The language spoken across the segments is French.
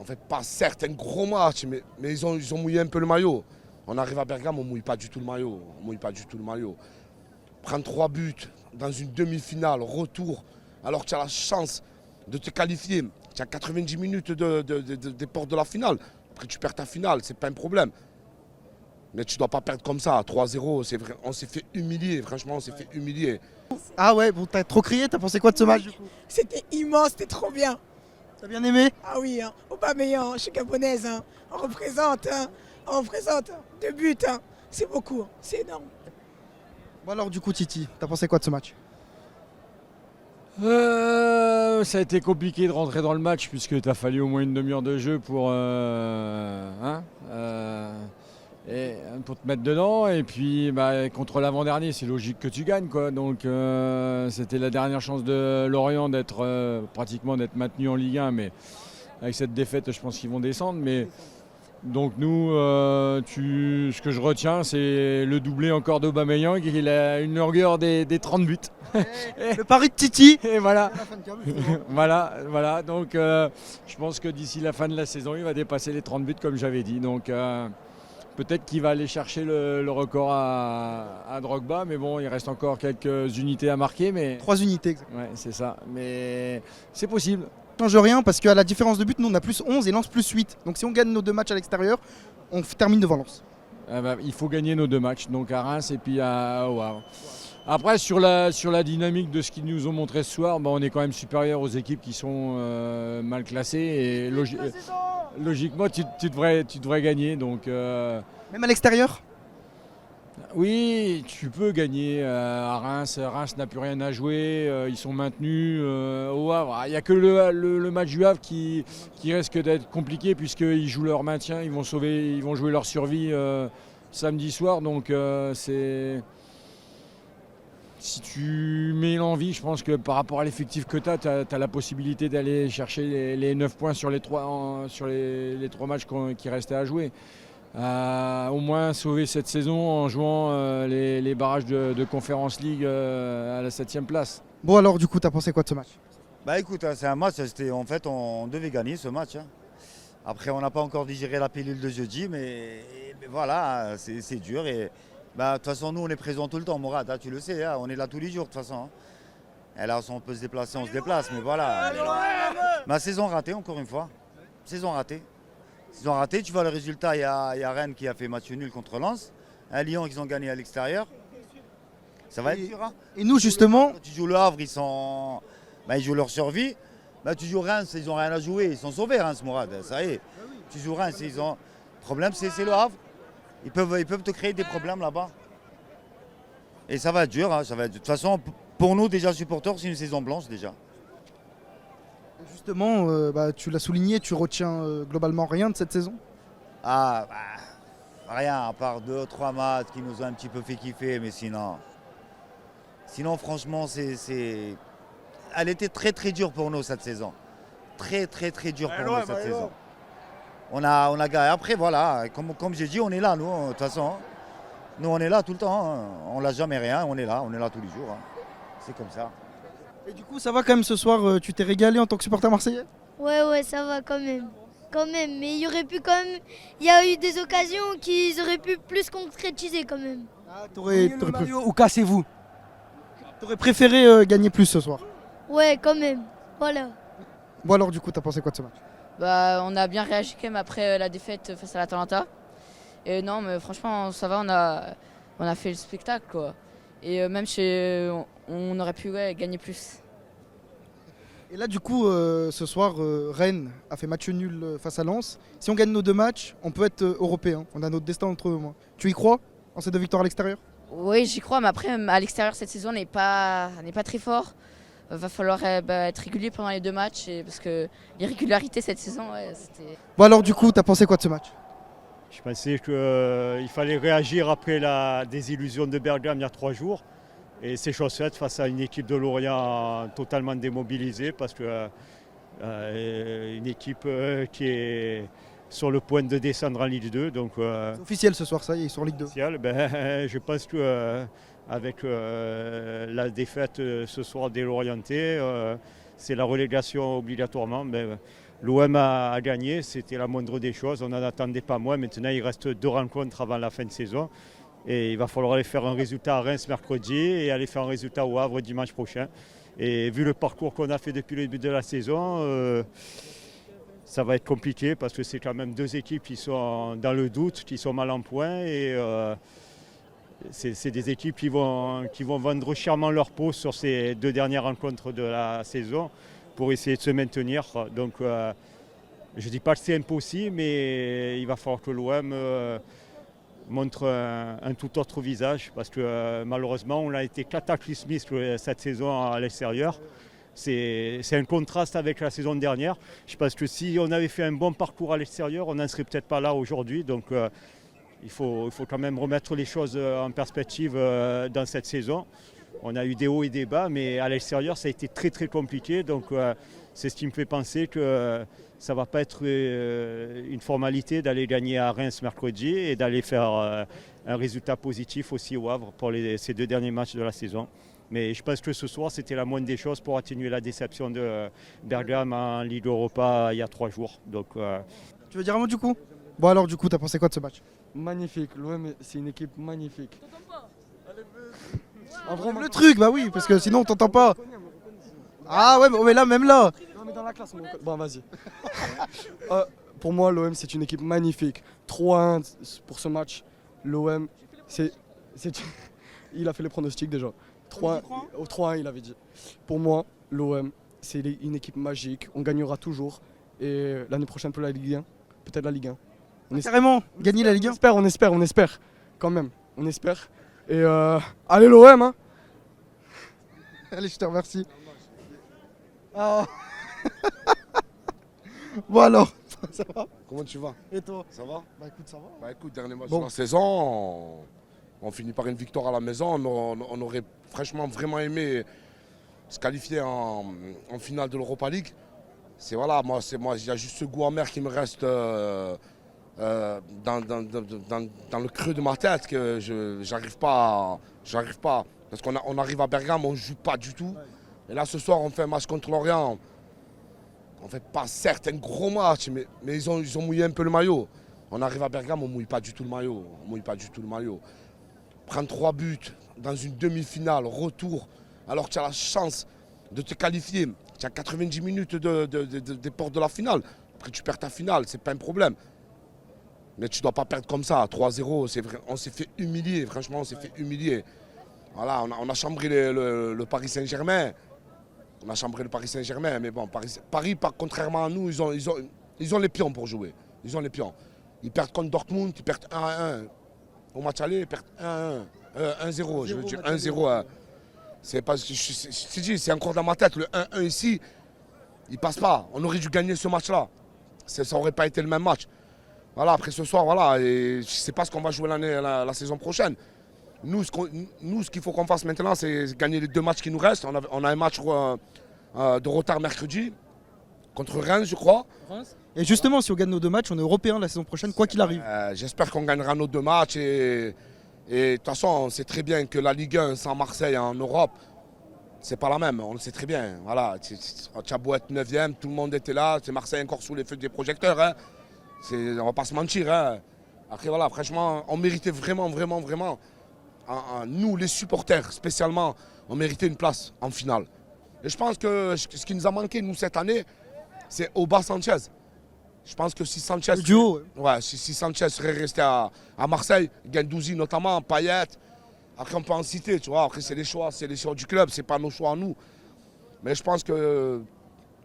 En fait, pas certes un gros match, mais ils ont mouillé un peu le maillot. On arrive à Bergame, on ne mouille pas du tout le maillot. On mouille pas du tout le maillot. Prendre 3 buts dans une demi-finale, retour, alors que tu as la chance de te qualifier. Tu as 90 minutes des portes de la finale. Après, tu perds ta finale, c'est pas un problème. Mais tu ne dois pas perdre comme ça, 3-0. C'est vrai, on s'est fait humilier, franchement, on s'est fait humilier. Ah ouais, bon, t'as trop crié, t'as pensé quoi de ce match du coup? C'était immense, c'était trop bien. T'as bien aimé? Ah oui, hein. Aubameyang, je suis gabonaise, hein. On représente, hein. On représente. 2 buts, hein. C'est beaucoup, c'est énorme. Bon alors du coup Titi, t'as pensé quoi de ce match? Ça a été compliqué de rentrer dans le match puisque t'as fallu au moins une demi-heure de jeu pour te mettre dedans. Et puis contre l'avant-dernier, c'est logique que tu gagnes, quoi. Donc c'était la dernière chance de Lorient d'être pratiquement d'être maintenu en Ligue 1, mais avec cette défaite, je pense qu'ils vont descendre. Mais donc nous, ce que je retiens, c'est le doublé encore d'Aubameyang. Il a une longueur des 30 buts. Le pari de Titi. Et voilà. Voilà. Donc je pense que d'ici la fin de la saison, il va dépasser les 30 buts comme j'avais dit. Donc peut-être qu'il va aller chercher le record à Drogba. Mais bon, il reste encore quelques unités à marquer. Mais 3 unités exactement. ouais, c'est ça. Mais c'est possible. Ça change rien parce qu'à la différence de but, nous on a plus 11 et Lens plus 8. Donc si on gagne nos 2 matchs à l'extérieur, on termine devant Lens. Il faut gagner nos 2 matchs, donc à Reims et puis à au Havre. Après, sur la dynamique de ce qu'ils nous ont montré ce soir, on est quand même supérieur aux équipes qui sont mal classées. Et logiquement, tu devrais gagner. Donc, Même à l'extérieur? oui, tu peux gagner à Reims. Reims n'a plus rien à jouer. Ils sont maintenus au Havre. Il n'y a que le match du Havre qui risque d'être compliqué puisqu'ils jouent leur maintien. Ils vont jouer leur survie samedi soir. Donc, si tu mets l'envie, je pense que par rapport à l'effectif que tu as la possibilité d'aller chercher les 9 points sur les 3 matchs qui restaient à jouer. Au moins sauver cette saison en jouant les barrages de Conference League à la 7e place. Bon alors du coup, t'as pensé quoi de ce match? Bah écoute, c'est un match, en fait on devait gagner ce match. Après on n'a pas encore digéré la pilule de jeudi, mais voilà, c'est dur. Et de toute façon nous on est présents tout le temps, Mourad, tu le sais, on est là tous les jours de toute façon. Et là si on peut se déplacer, on se déplace, mais voilà. Ma saison ratée encore une fois, saison ratée. Saison ratée, tu vois le résultat, il y a Rennes qui a fait match nul contre Lens, à Lyon ils ont gagné à l'extérieur. Ça va être dur. Et nous justement, Tu joues le Havre, ils jouent leur survie. Tu joues Reims, ils n'ont rien à jouer. Ils sont sauvés, Reims, Mourad. Ça y est. Tu joues Reims, Le problème, c'est le Havre. Ils peuvent te créer des problèmes là-bas. Et ça va être dur. Ça va être... De toute façon, pour nous, déjà, supporters, c'est une saison blanche déjà. justement, tu l'as souligné, tu retiens globalement rien de cette saison? Rien, à part 2-3 matchs qui nous ont un petit peu fait kiffer. Mais sinon franchement, elle était très très dure pour nous cette saison. Très très très dure pour nous cette saison. On a gagné. Après voilà, comme j'ai dit, on est là nous, de toute façon. Nous on est là tout le temps. On lâche jamais rien, on est là tous les jours. C'est comme ça. Et du coup, ça va quand même ce soir, tu t'es régalé en tant que supporter marseillais? Ouais, ça va quand même. Quand même, mais il y aurait pu quand même. Il y a eu des occasions qu'ils auraient pu plus concrétiser quand même. Ah, t'aurais Ou cassez-vous? préféré gagner plus ce soir? Ouais, quand même. Voilà. Bon alors du coup, t'as pensé quoi de ce match? On a bien réagi quand même après la défaite face à l'Atalanta. Et non, mais franchement, ça va, on a fait le spectacle, quoi. Et même si on aurait pu gagner plus. Et là du coup, ce soir, Rennes a fait match nul face à Lens. Si on gagne nos 2 matchs, on peut être européen. On a notre destin entre nos mains. Tu y crois en ces 2 victoires à l'extérieur? Oui, j'y crois, mais après, à l'extérieur, cette saison n'est pas très fort. Va falloir être régulier pendant les 2 matchs, parce que l'irrégularité cette saison, c'était... Bon alors du coup, t'as pensé quoi de ce match? Je pensais qu'il fallait réagir après la désillusion de Bergame il y a 3 jours. Et c'est chose faite face à une équipe de Lorient totalement démobilisée, parce que une équipe qui est sur le point de descendre en Ligue 2. Donc, C'est officiel ce soir, ça y est, ils sont en Ligue 2. je pense que avec la défaite ce soir des Lorientais, c'est la relégation obligatoirement. L'OM a gagné, c'était la moindre des choses, on n'en attendait pas moins. Maintenant, il reste 2 rencontres avant la fin de saison. Et il va falloir aller faire un résultat à Reims mercredi et aller faire un résultat au Havre dimanche prochain. Et vu le parcours qu'on a fait depuis le début de la saison, ça va être compliqué parce que c'est quand même 2 équipes qui sont dans le doute, qui sont mal en point. Et c'est des équipes qui vont vendre chèrement leur peau sur ces 2 dernières rencontres de la saison pour essayer de se maintenir. Donc je ne dis pas que c'est impossible, mais il va falloir que l'OM montre un tout autre visage parce que malheureusement on a été cataclysmiste cette saison à l'extérieur. C'est un contraste avec la saison dernière. Je pense que si on avait fait un bon parcours à l'extérieur, on n'en serait peut-être pas là aujourd'hui. Donc il faut quand même remettre les choses en perspective dans cette saison. On a eu des hauts et des bas, mais à l'extérieur ça a été très très compliqué. Donc c'est ce qui me fait penser que ça ne va pas être une formalité d'aller gagner à Reims mercredi et d'aller faire un résultat positif aussi au Havre pour ces 2 derniers matchs de la saison. Mais je pense que ce soir, c'était la moindre des choses pour atténuer la déception de Bergame en Ligue Europa il y a 3 jours. Donc, Tu veux dire un mot du coup? Bon alors du coup, t'as pensé quoi de ce match? Magnifique, l'OM c'est une équipe magnifique. Le truc, bah oui, parce que sinon on t'entend pas. Ah ouais, mais là, même là. Non mais dans la classe, bon vas-y. Pour moi, l'OM c'est une équipe magnifique. 3-1 pour ce match. L'OM, il a fait les pronostics déjà. 3-1, il avait dit. Pour moi, l'OM, c'est une équipe magique. On gagnera toujours. Et l'année prochaine pour la Ligue 1, peut-être la Ligue 1. Carrément, gagner la Ligue 1. On espère. Quand même, on espère. Et allez l'OM hein. Allez, je te remercie. Ah. Bon alors, ça va? Comment tu vas? Et toi? Ça va? Bah écoute, ça va. Bah écoute, dernier match Bon. de la saison, on finit par une victoire à la maison. On aurait franchement vraiment aimé se qualifier en finale de l'Europa League. C'est voilà, moi, il y a juste ce goût amer qui me reste dans le creux de ma tête que j'arrive pas. Parce qu'on arrive à Bergame, on ne joue pas du tout. Et là, ce soir, on fait un match contre Lorient. On fait pas certes un gros match, mais ils ont mouillé un peu le maillot. On arrive à Bergame, on ne mouille pas du tout le maillot. Prendre 3 buts dans une demi-finale, retour, alors que tu as la chance de te qualifier. Tu as 90 minutes des portes de la finale. Après, tu perds ta finale, c'est pas un problème. Mais tu ne dois pas perdre comme ça, 3-0. C'est vrai, on s'est fait humilier, franchement, on s'est fait humilier. Voilà, on a chambré le Paris Saint-Germain. Mais bon, Paris, contrairement à nous, ils ont les pions pour jouer. Ils perdent contre Dortmund, ils perdent 1-1. Au match aller, ils perdent 1-1. 1-0, je veux dire 1-0. C'est parce que je te dis, c'est encore dans ma tête. Le 1-1 ici, il passe pas. On aurait dû gagner ce match-là. Ça n'aurait pas été le même match. Voilà, après ce soir, voilà, et je ne sais pas ce qu'on va jouer la saison prochaine. Nous, ce qu'il faut qu'on fasse maintenant, c'est gagner les 2 matchs qui nous restent. On a un match de retard mercredi contre Reims, je crois. Et justement, si on gagne nos 2 matchs, on est européen la saison prochaine, quoi qu'il arrive. J'espère qu'on gagnera nos 2 matchs. Et de toute façon, on sait très bien que la Ligue 1 sans Marseille en Europe, c'est pas la même. On le sait très bien. Voilà, tu as beau être 9e, tout le monde était là. C'est Marseille encore sous les feux des projecteurs. Hein. On va pas se mentir. Hein. Après, voilà, franchement, on méritait vraiment. Nous, les supporters, spécialement, on méritait une place en finale. Et je pense que ce qui nous a manqué, nous, cette année, c'est Oba Sanchez. Je pense que si Sanchez, le duo, si Sanchez serait resté à Marseille, Guendouzi notamment, Payet, après on peut en citer, tu vois. Après, c'est les choix du club, c'est pas nos choix à nous. Mais je pense que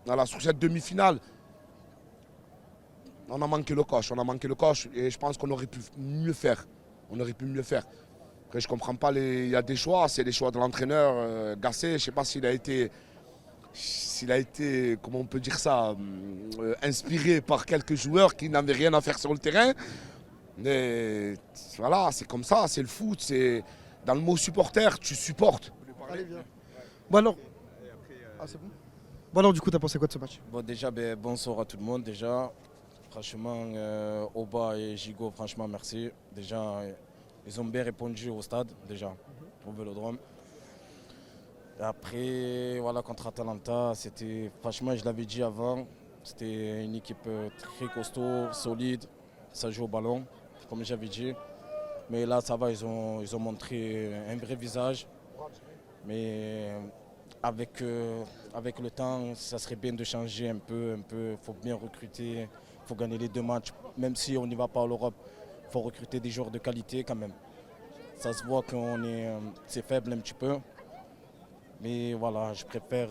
voilà, sur cette demi-finale, on a manqué le coche. Et je pense qu'on aurait pu mieux faire. Après, je ne comprends pas, il y a des choix, c'est les choix de l'entraîneur Gasset. Je ne sais pas s'il a été, comment on peut dire ça, inspiré par quelques joueurs qui n'avaient rien à faire sur le terrain. Mais voilà, c'est comme ça, c'est le foot. C'est dans le mot supporter, tu supportes. Allez, viens. Bon alors. C'est bon. Bon alors, du coup, t'as pensé quoi de ce match? Bon, déjà, bonsoir à tout le monde. Déjà, franchement, Oba et Gigot, franchement, merci. Déjà, ils ont bien répondu au stade, déjà, au Vélodrome. Et après, voilà, contre Atalanta, c'était, franchement, je l'avais dit avant, C'était une équipe très costaud, solide, ça joue au ballon, comme j'avais dit. Mais là, ça va, ils ont montré un vrai visage. Mais avec le temps, ça serait bien de changer un peu. Il faut bien recruter, il faut gagner les 2 matchs. Même si on n'y va pas à l'Europe, il faut recruter des joueurs de qualité quand même. Ça se voit c'est faible un petit peu. Mais voilà, je préfère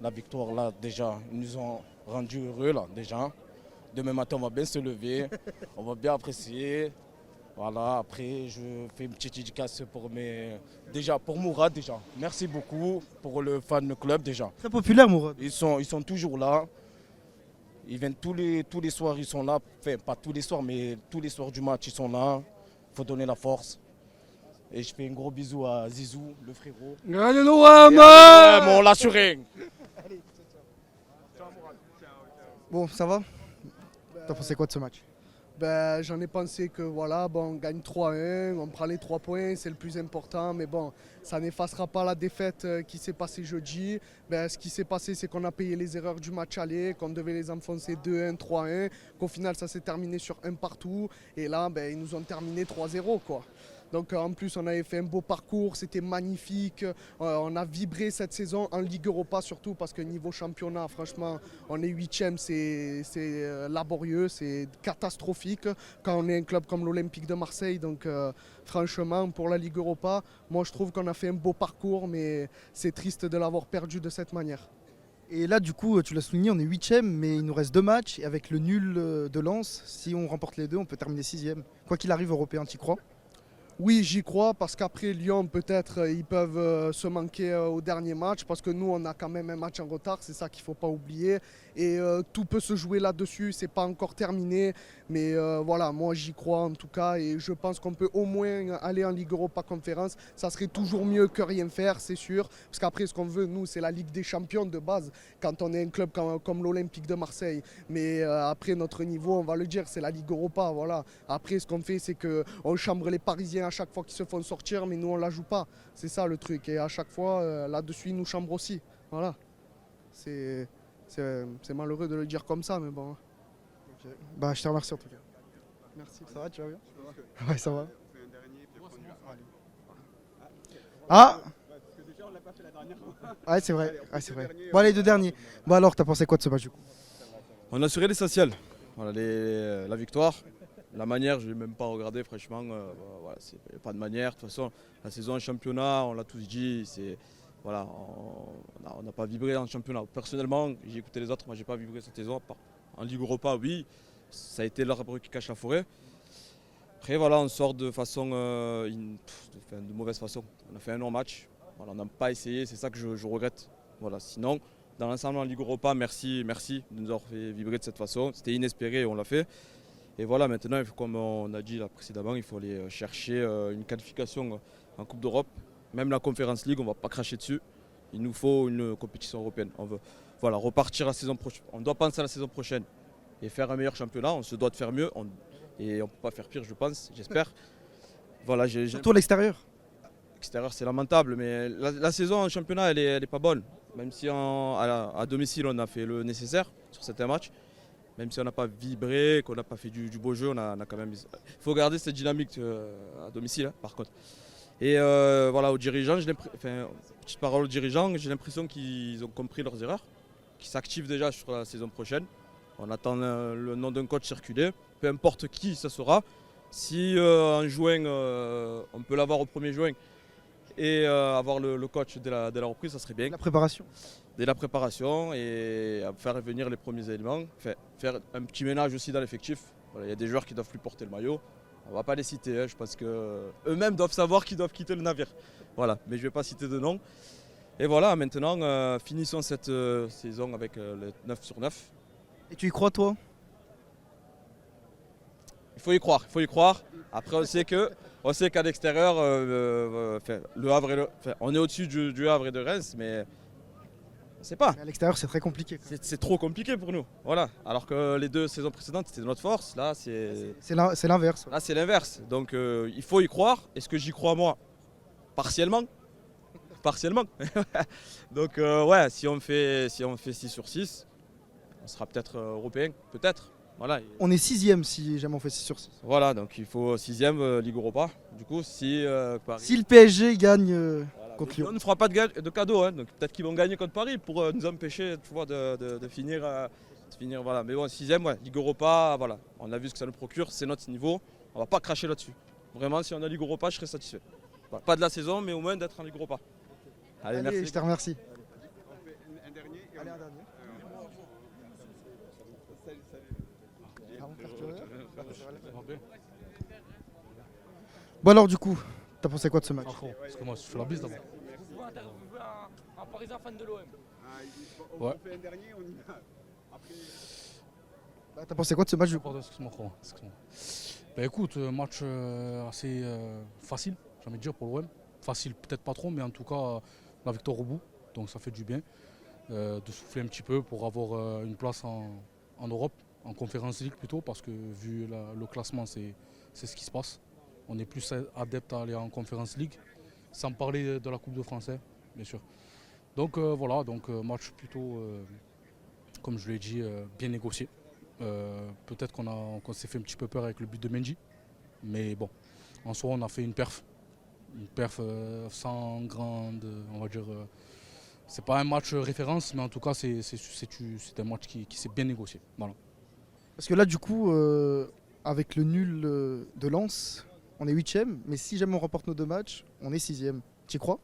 la victoire là déjà. Ils nous ont rendus heureux là déjà. Demain matin, on va bien se lever, on va bien apprécier. Voilà, après je fais une petite dédicace pour Mourad déjà. Merci beaucoup pour le fan club déjà. Très populaire, Mourad. Ils sont toujours là. Ils viennent tous les soirs, ils sont là. Enfin, pas tous les soirs, mais tous les soirs du match, ils sont là. Il faut donner la force. Et je fais un gros bisou à Zizou, le frérot. Allez l'OM, on l'assuré. Bon, ça va? T'as pensé quoi de ce match? Ben, j'en ai pensé que voilà, bon, on gagne 3-1, on prend les 3 points, c'est le plus important, mais bon, ça n'effacera pas la défaite qui s'est passée jeudi. Ben, ce qui s'est passé, c'est qu'on a payé les erreurs du match aller, qu'on devait les enfoncer 2-1, 3-1, qu'au final ça s'est terminé sur 1 partout, et là, ben, ils nous ont terminé 3-0 quoi. Donc en plus on avait fait un beau parcours, c'était magnifique, on a vibré cette saison en Ligue Europa surtout parce que niveau championnat franchement on est 8e, c'est laborieux, c'est catastrophique quand on est un club comme l'Olympique de Marseille. Donc franchement pour la Ligue Europa, moi je trouve qu'on a fait un beau parcours mais c'est triste de l'avoir perdu de cette manière. Et là, du coup, tu l'as souligné, on est 8e, mais il nous reste 2 matchs. Et avec le nul de Lens, si on remporte les 2, on peut terminer 6e. Quoi qu'il arrive, européen, t'y crois? Oui, j'y crois parce qu'après Lyon, peut-être, ils peuvent se manquer au dernier match parce que nous, on a quand même un match en retard, c'est ça qu'il ne faut pas oublier. Et tout peut se jouer là-dessus, c'est pas encore terminé. Mais voilà, moi j'y crois en tout cas et je pense qu'on peut au moins aller en Ligue Europa Conférence. Ça serait toujours mieux que rien faire, c'est sûr. Parce qu'après, ce qu'on veut, nous, c'est la Ligue des Champions de base quand on est un club comme l'Olympique de Marseille. Mais après, notre niveau, on va le dire, c'est la Ligue Europa. Voilà. Après, ce qu'on fait, c'est qu'on chambre les Parisiens à chaque fois qu'ils se font sortir, mais nous, on ne la joue pas. C'est ça le truc. Et à chaque fois, là-dessus, ils nous chambrent aussi. Voilà. C'est malheureux de le dire comme ça, mais bon. Okay. Bah, je te remercie en tout cas. Merci. Ça va, tu vas bien? Ouais, ça va. Ah! Ouais, c'est vrai. Ouais, c'est vrai. Bon, les 2 derniers. Bon, alors, t'as pensé quoi de ce match du coup? On a assuré l'essentiel. Voilà, la victoire. La manière, je ne l'ai même pas regardé, franchement. Voilà, il n'y a pas de manière. De toute façon, la saison en championnat, on l'a tous dit, voilà, on n'a pas vibré en championnat. Personnellement, j'ai écouté les autres, moi j'ai pas vibré cette saison. En Ligue Europa, oui, ça a été l'arbre qui cache la forêt. Après, voilà, on sort de façon, de mauvaise façon. On a fait un non-match, voilà, on n'a pas essayé, c'est ça que je regrette. Voilà, sinon, dans l'ensemble en Ligue Europa, merci de nous avoir fait vibrer de cette façon. C'était inespéré, on l'a fait. Et voilà, maintenant, comme on a dit là précédemment, il faut aller chercher une qualification en Coupe d'Europe. Même la Conference League, on ne va pas cracher dessus. Il nous faut une compétition européenne. On veut repartir la saison prochaine. On doit penser à la saison prochaine et faire un meilleur championnat. On se doit de faire mieux et on ne peut pas faire pire, je pense, j'espère. Voilà, surtout à l'extérieur. L'extérieur, c'est lamentable, mais la saison en championnat, elle est pas bonne. Même si à domicile, on a fait le nécessaire sur certains matchs. Même si on n'a pas vibré, qu'on n'a pas fait du beau jeu, on a quand même. Il faut garder cette dynamique à domicile, hein, par contre. Et voilà, aux dirigeants, petite parole aux dirigeants, j'ai l'impression qu'ils ont compris leurs erreurs, qu'ils s'activent déjà sur la saison prochaine. On attend le nom d'un coach circuler, peu importe qui ça sera. Si en juin, on peut l'avoir au 1er juin et avoir le coach dès la reprise, ça serait bien. La préparation. Dès la préparation et faire venir les premiers éléments, faire un petit ménage aussi dans l'effectif. Voilà, il y a des joueurs qui ne doivent plus porter le maillot. On ne va pas les citer, hein, je pense qu'eux-mêmes doivent savoir qu'ils doivent quitter le navire. Voilà, mais je ne vais pas citer de nom. Et voilà, maintenant, finissons cette saison avec le 9 sur 9. Et tu y crois, toi? Il faut y croire. Après, on sait qu'à l'extérieur, le Havre on est au-dessus du Havre et de Reims, mais on ne sait pas. Mais à l'extérieur, c'est très compliqué. C'est trop compliqué pour nous. Voilà. Alors que les 2 saisons précédentes, c'était notre force. Là, c'est l'inverse. Là, c'est l'inverse. Donc, il faut y croire. Est-ce que j'y crois, moi? Partiellement. Donc, ouais, si on fait 6 sur 6, on sera peut-être européen, peut-être. Voilà. On est 6ème si jamais on fait 6 sur 6. Voilà, donc il faut 6ème Ligue Europa. Du coup, si Paris... Si le PSG gagne contre Lyon Lyon. ne fera pas de cadeau, hein, donc peut-être qu'ils vont gagner contre Paris pour nous empêcher, tu vois, de finir. Voilà. Mais bon, 6ème, ouais, Ligue Europa, voilà. On a vu ce que ça nous procure, c'est notre niveau. On va pas cracher là-dessus. Vraiment, si on a Ligue Europa, je serais satisfait. Voilà. Pas de la saison, mais au moins d'être en Ligue Europa. Allez, merci. je te remercie. Un dernier. Allez, un dernier. Bon alors du coup, t'as pensé quoi de ce match? Parce que moi je fais la bise d'abord. Un Parisien fan de l'OM. Ouais. On fait un dernier, on y va. Après... T'as pensé quoi de ce match du coup? Pardon, excuse-moi. Bah écoute, match assez facile, j'ai envie de dire, pour l'OM. Facile peut-être pas trop, mais en tout cas la victoire au bout, donc ça fait du bien de souffler un petit peu pour avoir une place en Europe, en Conference League plutôt, parce que vu le classement c'est ce qui se passe. On est plus adepte à aller en Conference League, sans parler de la Coupe de France, bien sûr. Donc voilà, match plutôt, comme je l'ai dit, bien négocié. Peut-être qu'on s'est fait un petit peu peur avec le but de Mendy, mais bon, en soi on a fait une perf sans grande, on va dire, c'est pas un match référence, mais en tout cas c'est un match qui s'est bien négocié. Voilà. Parce que là du coup, avec le nul de Lens, on est 8ème, mais si jamais on remporte nos 2 matchs, on est 6ème. Tu y crois?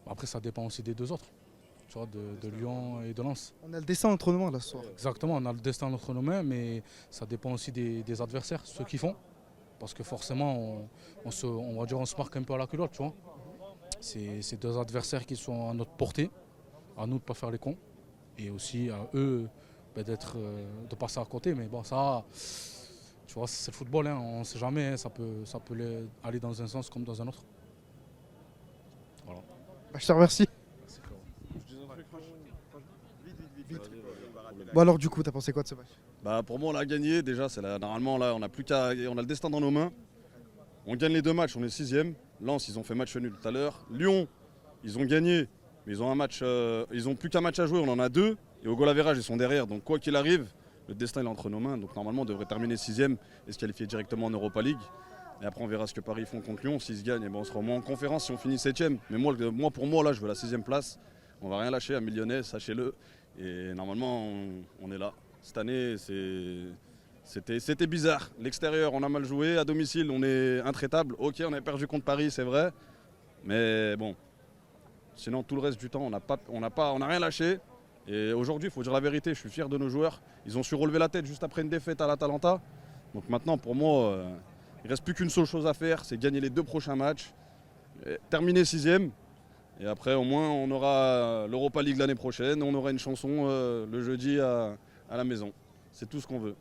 Après ça dépend aussi des 2 autres, tu vois, de Lyon et de Lens. On a le destin entre nos mains là ce soir. Exactement, on a le destin entre nos mains, mais ça dépend aussi des adversaires, ceux qui font. Parce que forcément, on se marque un peu à la culotte, tu vois. C'est 2 adversaires qui sont à notre portée, à nous de ne pas faire les cons, et aussi à eux de passer à côté. Mais bon, ça, tu vois, c'est le football, hein, on ne sait jamais, hein, ça peut aller dans un sens comme dans un autre. Voilà. Je te remercie. Bon alors du coup, t'as pensé quoi de ce match? Pour moi, on l'a gagné. Déjà, normalement, là, on a le destin dans nos mains. On gagne les 2 matchs, on est 6ème. Lens, ils ont fait match nul tout à l'heure. Lyon, ils ont gagné, mais ils ont plus qu'un match à jouer, on en a 2. Et au goal average, ils sont derrière. Donc quoi qu'il arrive, le destin il est entre nos mains. Donc normalement, on devrait terminer 6ème et se qualifier directement en Europa League. Et après, on verra ce que Paris font contre Lyon. S'ils se gagnent, on sera au moins en conférence si on finit 7ème. Mais pour moi, là, je veux la 6ème place. On va rien lâcher, 1 Lyonnais, sachez-le. Et normalement, on est là. Cette année, c'était bizarre. L'extérieur, on a mal joué. À domicile, on est intraitable. Ok, on a perdu contre Paris, c'est vrai. Mais bon, sinon, tout le reste du temps, on n'a rien lâché. Et aujourd'hui, il faut dire la vérité, je suis fier de nos joueurs. Ils ont su relever la tête juste après une défaite à l'Atalanta. Donc maintenant, pour moi, il ne reste plus qu'une seule chose à faire, c'est gagner les 2 prochains matchs, terminer 6ème. Et après, au moins, on aura l'Europa League l'année prochaine. On aura une chanson le jeudi à la maison. C'est tout ce qu'on veut.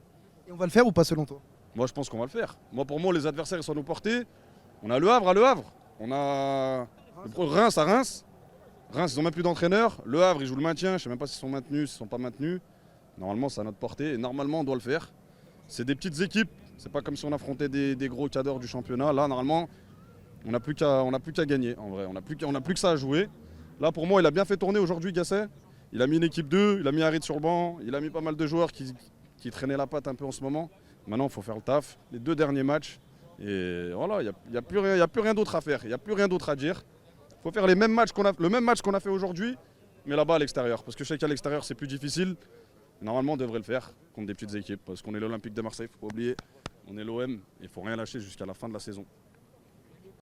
Et on va le faire ou pas selon toi? Moi, je pense qu'on va le faire. Pour moi, les adversaires sont à nos portées. On a Le Havre à Le Havre. On a Reims à Reims. Reims, ils n'ont même plus d'entraîneur. Le Havre, ils jouent le maintien. Je ne sais même pas s'ils sont maintenus, s'ils ne sont pas maintenus. Normalement, c'est à notre portée. Et normalement, on doit le faire. C'est des petites équipes. C'est pas comme si on affrontait des gros cadors du championnat. Là, normalement, on n'a plus qu'à gagner. En vrai, on n'a plus que ça à jouer. Là, pour moi, il a bien fait tourner aujourd'hui, Gasset. Il a mis une équipe 2, il a mis Harit sur le banc. Il a mis pas mal de joueurs qui traînaient la patte un peu en ce moment. Maintenant, il faut faire le taf. Les 2 derniers matchs. Et voilà, il n'y a plus rien d'autre à faire. Il n'y a plus rien d'autre à dire. Il faut faire le même match qu'on a fait aujourd'hui, mais là-bas à l'extérieur. Parce que je sais qu'à l'extérieur, c'est plus difficile. Normalement, on devrait le faire contre des petites équipes. Parce qu'on est l'Olympique de Marseille, il ne faut pas oublier. On est l'OM, il ne faut rien lâcher jusqu'à la fin de la saison.